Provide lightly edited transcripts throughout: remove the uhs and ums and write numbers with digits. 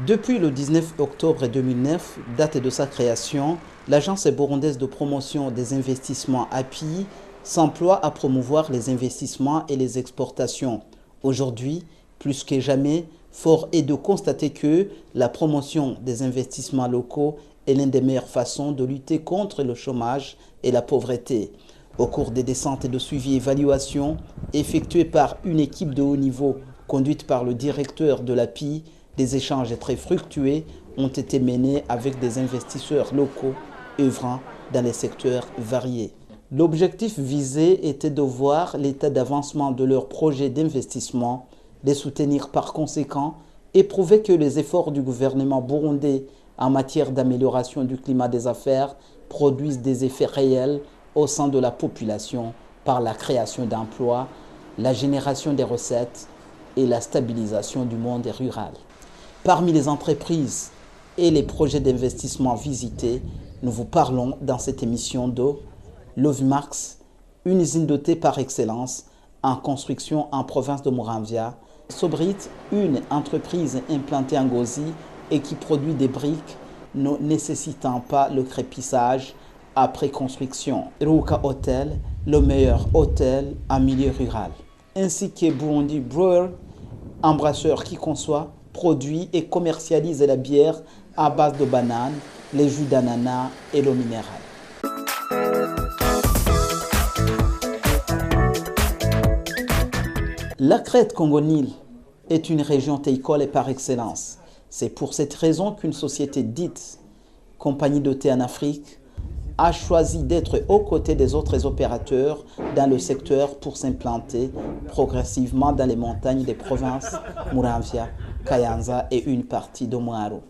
Depuis le 19 octobre 2009, date de sa création, l'Agence burundaise de promotion des investissements API s'emploie à promouvoir les investissements et les exportations. Aujourd'hui, plus que jamais, fort est de constater que la promotion des investissements locaux est l'une des meilleures façons de lutter contre le chômage et la pauvreté. Au cours des descentes de suivi et évaluation effectuées par une équipe de haut niveau conduite par le directeur de l'API, des échanges très fructueux ont été menés avec des investisseurs locaux œuvrant dans les secteurs variés. L'objectif visé était de voir l'état d'avancement de leurs projets d'investissement, les soutenir par conséquent et prouver que les efforts du gouvernement burundais en matière d'amélioration du climat des affaires produisent des effets réels au sein de la population par la création d'emplois, la génération des recettes et la stabilisation du monde rural. Parmi les entreprises et les projets d'investissement visités, nous vous parlons dans cette émission de Lovimax, une usine de thé par excellence en construction en province de Muramvya. Sobrit, une entreprise implantée en Gozi et qui produit des briques ne nécessitant pas le crépissage après construction. Ruka Hotel, le meilleur hôtel en milieu rural. Ainsi que Burundi Brewer, embrasseur qui conçoit, produit et commercialise la bière à base de bananes, les jus d'ananas et l'eau minérale. La Crète Congo-Nil est une région théicole par excellence. C'est pour cette raison qu'une société dite Compagnie de thé en Afrique a choisi d'être aux côtés des autres opérateurs dans le secteur pour s'implanter progressivement dans les montagnes des provinces Muramvya, Kayanza et une partie de Mwaro.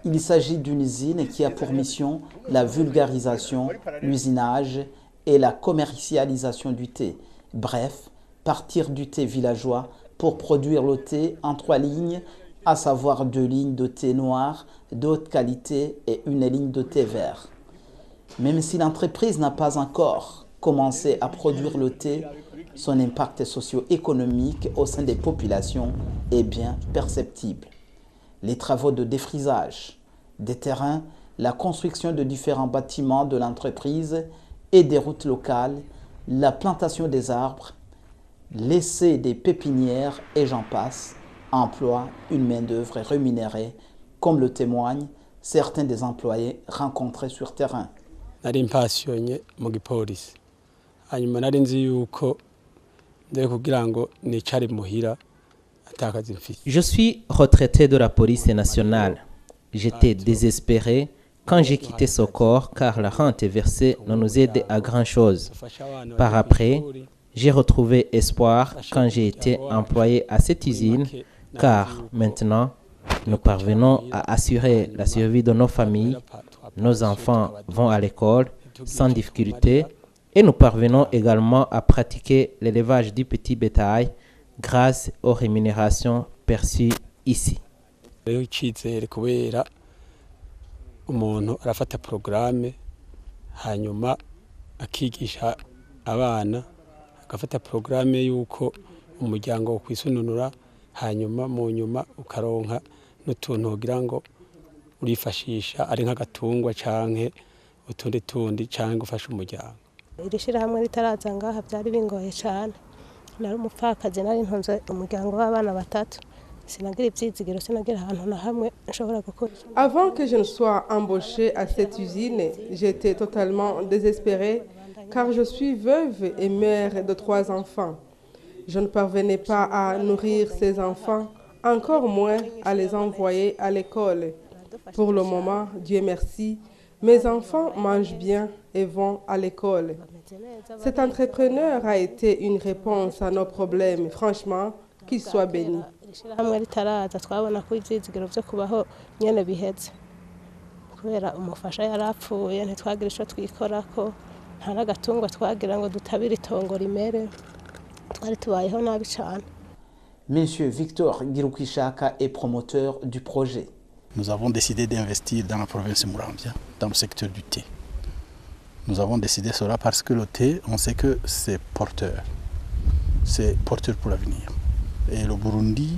Il s'agit d'une usine qui a pour mission la vulgarisation, l'usinage et la commercialisation du thé. Bref, partir du thé villageois pour produire le thé en 3 lignes, à savoir 2 lignes de thé noir de haute qualité et une ligne de thé vert. Même si l'entreprise n'a pas encore commencé à produire le thé, son impact socio-économique au sein des populations est bien perceptible. Les travaux de défrisage des terrains, la construction de différents bâtiments de l'entreprise et des routes locales, la plantation des arbres, l'essai des pépinières et j'en passe, emploient une main-d'œuvre rémunérée, comme le témoignent certains des employés rencontrés sur terrain. Nari mpassionye mu gipolisi hanyuma nari nzi yuko ndeye kugira ngo nicare muhira atakazi mfise. Je suis retraité de la police nationale. J'étais désespéré quand j'ai quitté ce corps car la rente versée ne nous aide à grand chose. Par après, j'ai retrouvé espoir quand j'ai été employé à cette usine car maintenant nous parvenons à assurer la survie de nos familles. Nos enfants vont à l'école sans difficulté et nous parvenons également à pratiquer l'élevage du petit bétail grâce aux rémunérations perçues ici. Umuntu arafata programme hanyuma akigisha abana agafata programme yuko umuryango kwisununura hanyuma mu nyuma ukaronka n'utuntu kugira ngo urifashisha ari nk'agatungwa canke utundi canke gufasha umuryango. Irishira hamwe ritaraza ngaha byari bingoye cyane. Nari umupfakazi nari ntunze umuryango w'abana 3. Sinagira ibyizigiro sinagira ahantu na hamwe nshobora gukora. Avant que je ne sois embauchée à cette usine, j'étais totalement désespérée car je suis veuve et mère de 3 enfants. Je ne parvenais pas à nourrir ces enfants, encore moins à les envoyer à l'école. Pour le moment, Dieu merci, mes enfants mangent bien et vont à l'école. Cet entrepreneur a été une réponse à nos problèmes. Franchement, qu'il soit béni. Monsieur Victor Girukishaka est promoteur du projet. Nous avons décidé d'investir dans la province de Muramvya, dans le secteur du thé. Nous avons décidé cela parce que le thé, on sait que c'est porteur pour l'avenir. Et le Burundi,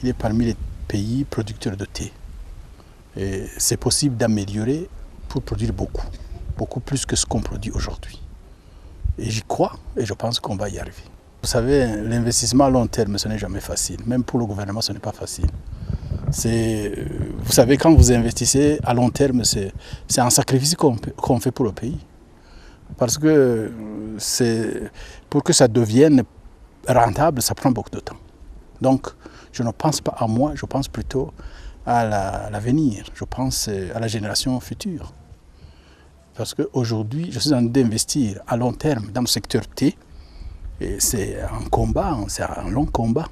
il est parmi les pays producteurs de thé. Et c'est possible d'améliorer pour produire beaucoup plus que ce qu'on produit aujourd'hui. Et j'y crois et je pense qu'on va y arriver. Vous savez, l'investissement à long terme, ce n'est jamais facile. Même pour le gouvernement, ce n'est pas facile. Vous savez, quand vous investissez à long terme, c'est un sacrifice qu'on fait pour le pays. Parce que pour que ça devienne rentable, ça prend beaucoup de temps. Donc, je ne pense pas à moi, je pense plutôt à l'avenir. Je pense à la génération future. Parce qu'aujourd'hui, je suis en train d'investir à long terme dans le secteur thé. Et c'est un combat, c'est un long combat.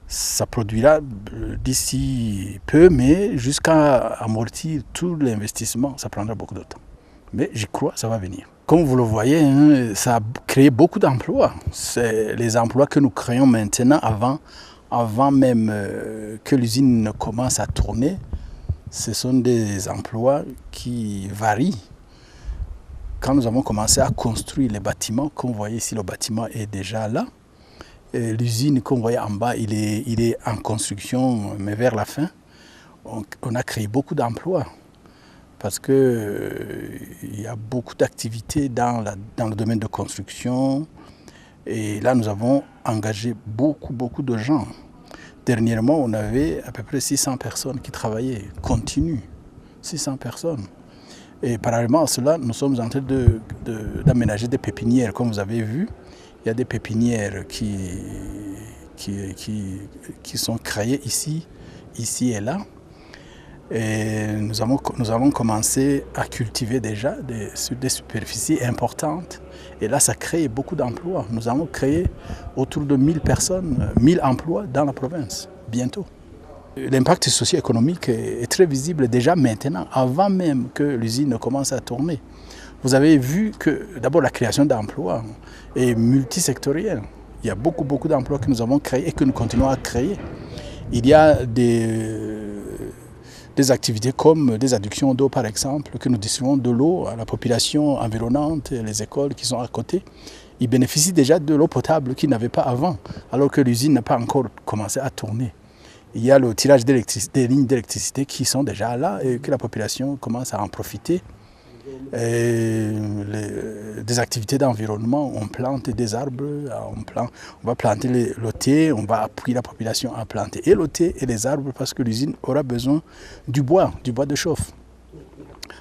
Ça produira d'ici peu, mais jusqu'à amortir tout l'investissement, ça prendra beaucoup de temps. Mais j'y crois, ça va venir. Comme vous le voyez, hein, ça a créé beaucoup d'emplois. C'est les emplois que nous créons maintenant, avant même que l'usine commence à tourner. Ce sont des emplois qui varient. Quand nous avons commencé à construire les bâtiments, comme vous voyez ici, le bâtiment est déjà là. L'usine, comme vous voyez en bas, il est en construction, mais vers la fin. On a créé beaucoup d'emplois parce qu'il y a beaucoup d'activités dans le domaine de construction. Et là, nous avons engagé beaucoup de gens. Dernièrement, on avait à peu près 600 personnes qui travaillaient, continu, 600 personnes. Et parallèlement à cela, nous sommes en train d'aménager des pépinières. Comme vous avez vu, il y a des pépinières qui sont créées ici et là. Et nous allons commencer à cultiver déjà sur des superficies importantes. Et là, ça crée beaucoup d'emplois. Nous allons créer autour de 1000 personnes, 1000 emplois dans la province, bientôt. L'impact socio-économique est très visible déjà maintenant, avant même que l'usine commence à tourner. Vous avez vu que d'abord la création d'emplois est multisectorielle. Il y a beaucoup d'emplois que nous avons créés et que nous continuons à créer. Il y a des activités comme des adductions d'eau par exemple, que nous distribuons de l'eau à la population environnante, les écoles qui sont à côté. Ils bénéficient déjà de l'eau potable qu'ils n'avaient pas avant, alors que l'usine n'a pas encore commencé à tourner. Il y a le tirage des lignes d'électricité qui sont déjà là et que la population commence à en profiter. Des activités d'environnement, on plante des arbres, on va planter le thé, on va appuyer la population à planter et le thé et les arbres parce que l'usine aura besoin du bois de chauffe,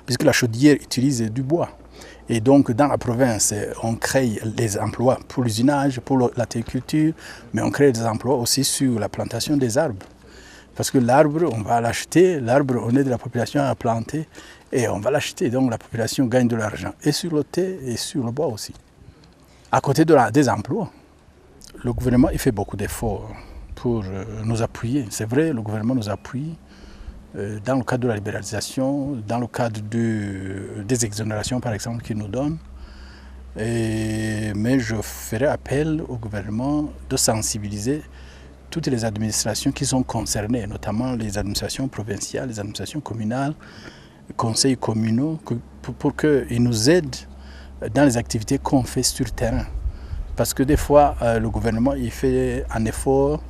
puisque la chaudière utilise du bois. Et donc dans la province, on crée des emplois pour l'usinage, pour la téléculture, mais on crée des emplois aussi sur la plantation des arbres. Parce que l'arbre, on va l'acheter, l'arbre, on aide la population à planter et on va l'acheter. Donc la population gagne de l'argent et sur le thé et sur le bois aussi. À côté des emplois, le gouvernement il fait beaucoup d'efforts pour nous appuyer. C'est vrai, le gouvernement nous appuie dans le cadre de la libéralisation, dans le cadre des exonérations par exemple qu'il nous donne. Mais je ferai appel au gouvernement de sensibiliser toutes les administrations qui sont concernées, notamment les administrations provinciales, les administrations communales, les conseils communaux, pour qu'ils nous aident dans les activités qu'on fait sur le terrain. Parce que des fois, le gouvernement il fait un effort,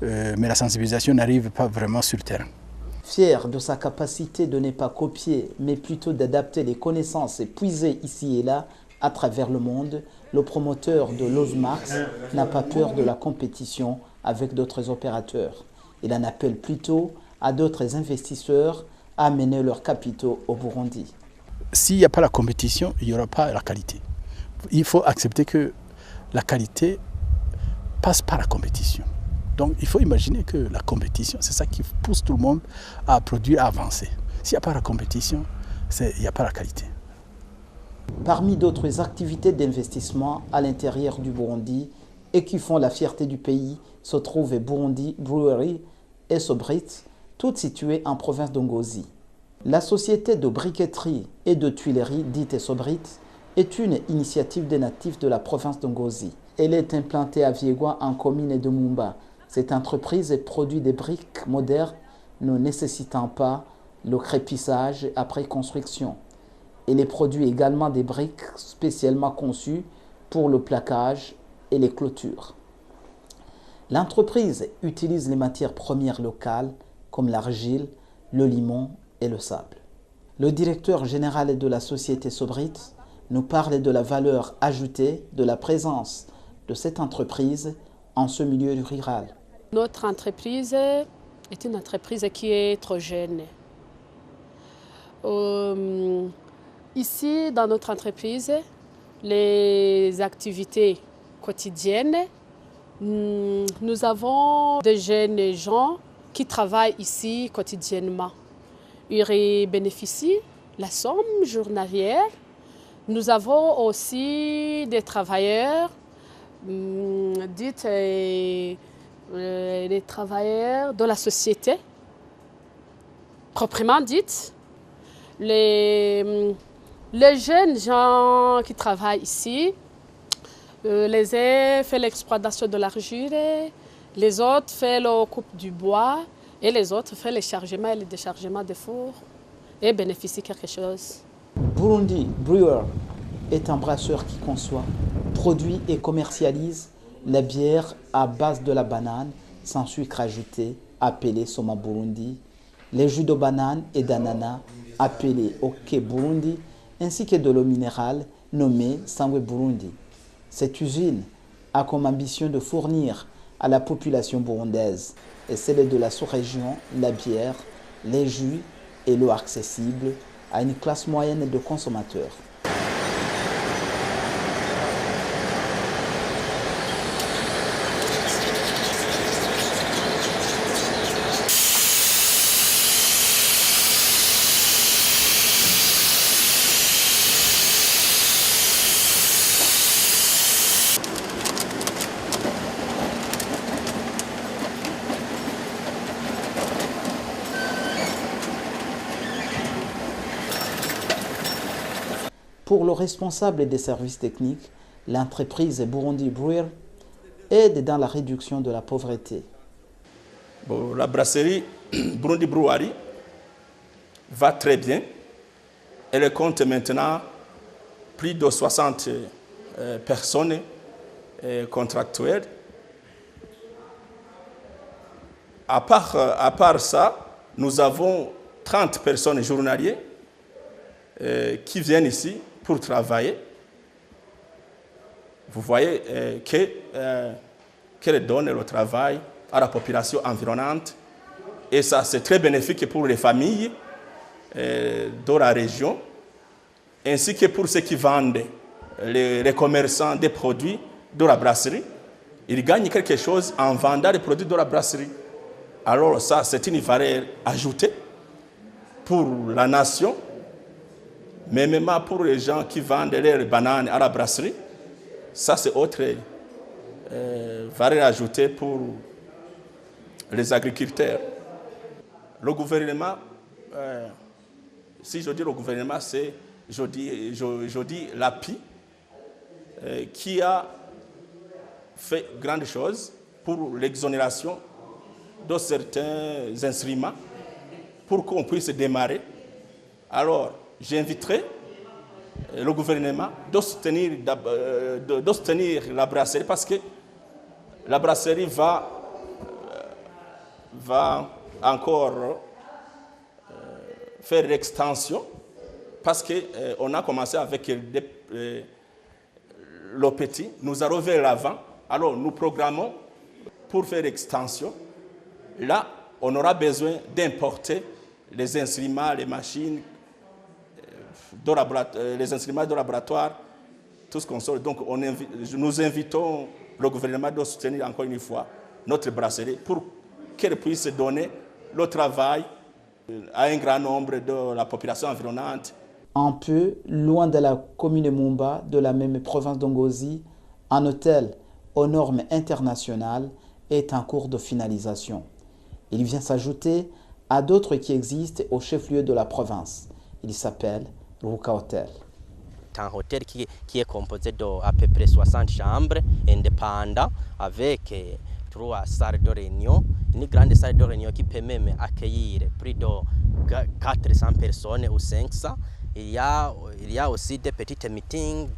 mais la sensibilisation n'arrive pas vraiment sur le terrain. Fier de sa capacité de ne pas copier, mais plutôt d'adapter les connaissances puisées ici et là à travers le monde, le promoteur de l'Ozmax n'a pas peur de la compétition avec d'autres opérateurs. Il en appelle plutôt à d'autres investisseurs à amener leurs capitaux au Burundi. S'il n'y a pas la compétition, il n'y aura pas la qualité. Il faut accepter que la qualité passe par la compétition. Donc il faut imaginer que la compétition, c'est ça qui pousse tout le monde à produire, à avancer. S'il n'y a pas la compétition, il n'y a pas la qualité. Parmi d'autres activités d'investissement à l'intérieur du Burundi et qui font la fierté du pays, se trouvent Burundi Brewery et Sobrit, toutes situées en province de Ngozi. La société de briqueterie et de tuilerie dite Sobrit est une initiative des natifs de la province de Ngozi. Elle est implantée à Viegwa en commune de Mumba. Cette entreprise produit des briques modernes ne nécessitant pas le crépissage après construction. Elle produit également des briques spécialement conçues pour le plaquage et les clôtures. L'entreprise utilise les matières premières locales comme l'argile, le limon et le sable. Le directeur général de la société Sobrit nous parle de la valeur ajoutée de la présence de cette entreprise en ce milieu rural. Notre entreprise est une entreprise qui est trop jeune. Ici, dans notre entreprise, les activités quotidiennes, nous avons des jeunes gens qui travaillent ici quotidiennement. Ils bénéficient de la somme journalière. Nous avons aussi des travailleurs, des travailleurs de la société, proprement dites. Les jeunes gens qui travaillent ici, les uns font l'exploitation de l'argile, les autres font la coupe du bois et les autres font le chargement et le déchargement des fours et bénéficient de quelque chose. Burundi Brewer est un brasseur qui conçoit, produit et commercialise la bière à base de la banane sans sucre ajouté, appelée Soma Burundi, les jus de banane et d'ananas appelés Ok Burundi, ainsi que de l'eau minérale nommée Sangwe Burundi. Cette usine a comme ambition de fournir à la population burundaise et celle de la sous-région la bière, les jus et l'eau accessible à une classe moyenne de consommateurs. Pour le responsable des services techniques, l'entreprise Burundi Brewer aide dans la réduction de la pauvreté. Bon, la brasserie Burundi Brewery va très bien. Elle compte maintenant plus de 60 personnes contractuelles. À part ça, nous avons 30 personnes journaliers qui viennent ici pour travailler. Vous voyez qu'elle donne le travail à la population environnante. Et ça, c'est très bénéfique pour les familles de la région, ainsi que pour ceux qui vendent, les commerçants des produits de la brasserie. Ils gagnent quelque chose en vendant les produits de la brasserie. Alors ça, c'est une valeur ajoutée pour la nation, mais même pour les gens qui vendent leurs bananes à la brasserie. Ça, c'est autre valeur ajoutée pour les agriculteurs. Le gouvernement, si je dis le gouvernement, c'est, je dis l'API, qui a fait grande chose pour l'exonération de certains instruments pour qu'on puisse démarrer. Alors, j'inviterai le gouvernement de soutenir la brasserie, parce que la brasserie va encore faire l'extension, parce qu'on a commencé avec le petit, nous allons vers l'avant. Alors nous programmons pour faire l'extension. Là, on aura besoin d'importer les instruments, les machines, les instruments de laboratoire, tout ce qu'on sort. Donc nous invitons le gouvernement de soutenir encore une fois notre brasserie pour qu'elle puisse donner le travail à un grand nombre de la population environnante. Un peu loin de la commune Mumba de la même province d'Ongozi, un hôtel aux normes internationales est en cours de finalisation. Il vient s'ajouter à d'autres qui existent au chef-lieu de la province. Il s'appelle Ruka Hotel. C'est un hôtel qui est composé d'à peu près 60 chambres indépendantes avec 3 salles de réunion, une grande salle de réunion qui peut même accueillir plus de 400 personnes ou 500. Il y a aussi des petits meetings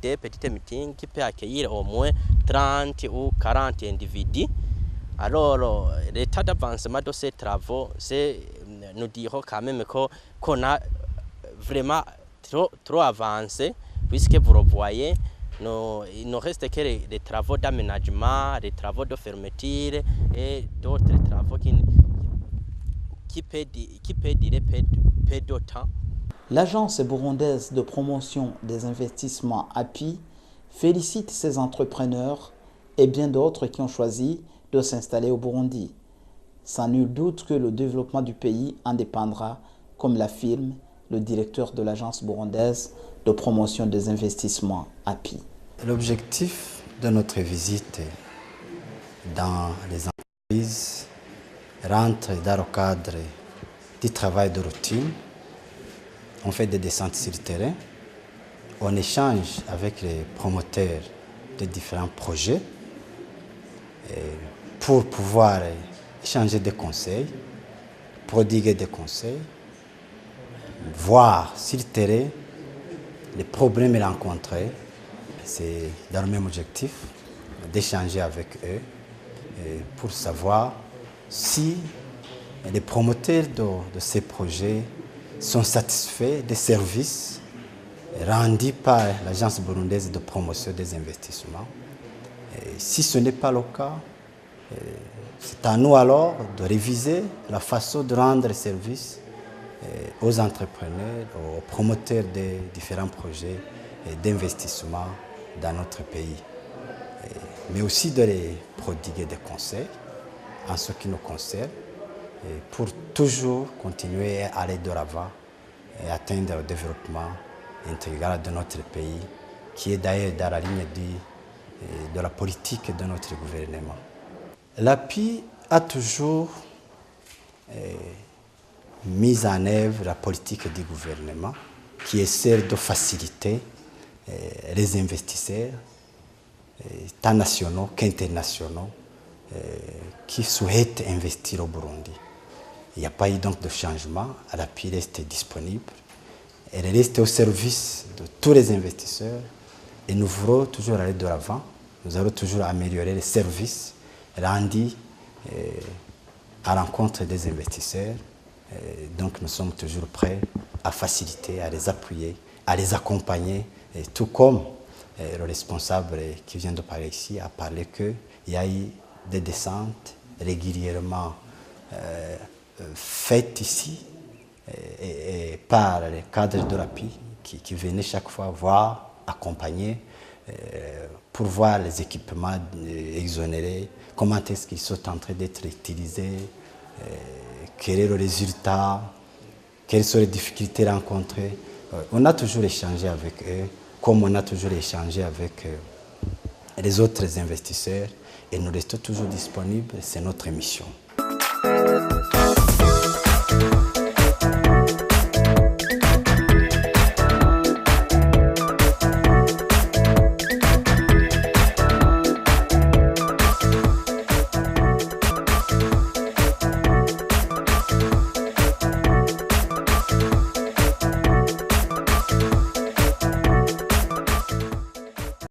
qui peuvent accueillir au moins 30 ou 40 individus. Alors, l'état d'avancement de ces travaux, c'est nous dirons quand même qu'on a vraiment trop avancé, puisque vous le voyez, il ne reste que les travaux d'aménagement, les travaux de fermeture et d'autres travaux qui peuvent durer peu de temps. L'Agence burundaise de promotion des investissements API félicite ses entrepreneurs et bien d'autres qui ont choisi de s'installer au Burundi. Sans nul doute que le développement du pays en dépendra, comme l'affirme le directeur de l'Agence burundaise de promotion des investissements API. L'objectif de notre visite dans les entreprises rentre dans le cadre du travail de routine. On fait des descentes sur le terrain, on échange avec les promoteurs de différents projets pour pouvoir échanger des conseils, prodiguer des conseils, voir sur le terrain les problèmes rencontrés. C'est dans le même objectif d'échanger avec eux pour savoir si les promoteurs de ces projets sont satisfaits des services rendus par l'Agence burundaise de promotion des investissements. Et si ce n'est pas le cas, c'est à nous alors de réviser la façon de rendre service aux entrepreneurs, aux promoteurs des différents projets d'investissement dans notre pays. Mais aussi de les prodiguer des conseils en ce qui nous concerne pour toujours continuer à aller de l'avant et atteindre le développement intégral de notre pays, qui est d'ailleurs dans la ligne de la politique de notre gouvernement. L'API a toujours mis en œuvre la politique du gouvernement qui est celle de faciliter les investisseurs, tant nationaux qu'internationaux, qui souhaitent investir au Burundi. Il n'y a pas eu donc de changement, l'API reste disponible, elle reste au service de tous les investisseurs et nous voulons toujours aller de l'avant, nous allons toujours améliorer les services rendus à l'encontre des investisseurs. Donc nous sommes toujours prêts à faciliter, à les appuyer, à les accompagner, tout comme le responsable qui vient de parler ici a parlé qu'il y a eu des descentes régulièrement faites ici et par les cadres de l'API qui venaient chaque fois voir, accompagner pour voir les équipements exonérés, comment est-ce qu'ils sont en train d'être utilisés, quel est le résultat, quelles sont les difficultés rencontrées. On a toujours échangé avec eux, comme on a toujours échangé avec les autres investisseurs, et nous restons toujours disponibles, c'est notre mission.